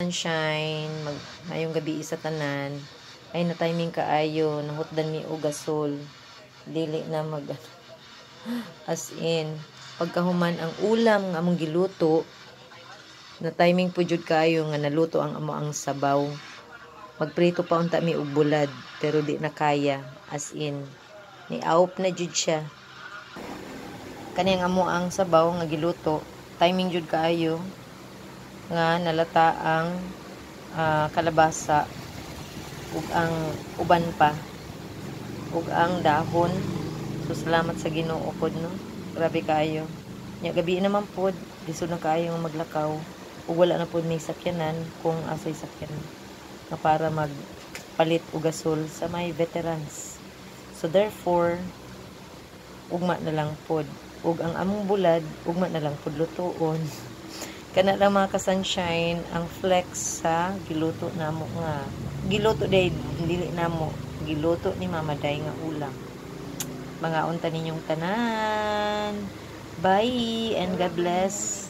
Sunshine, ngayong gabi sa tanan, ay na timing kaayo, nahutdan mi og gasol, dili na mag as in, pagkahuman ang ulam nga among giluto, na timing po jud kaayo nga naluto ang amo ang sabaw. Magprito pa unta mi og bulad, pero di na kaya, as in, niaop na jud siya. Kani ang amo ang sabaw nga giluto, timing jud kaayo nga nalata ang kalabasa ug ang uban pa ug ang dahon. So salamat sa Ginoo pod, no, grabe kaayo nya gabi naman pod, lisod na kaayo nga maglakaw ug wala na pod may sakyanan kung asay sakyanan na para magpalit og gasol sa may veterans. So therefore ugma na lang pod, ug ang among bulad ugma na lang pod lutoon. Kana lang mga ka-sunshine ang flex sa giluto namo nga giluto day dili namo giluto ni Mama Day nga ulam. Mga unta ninyong tanan, bye and God bless.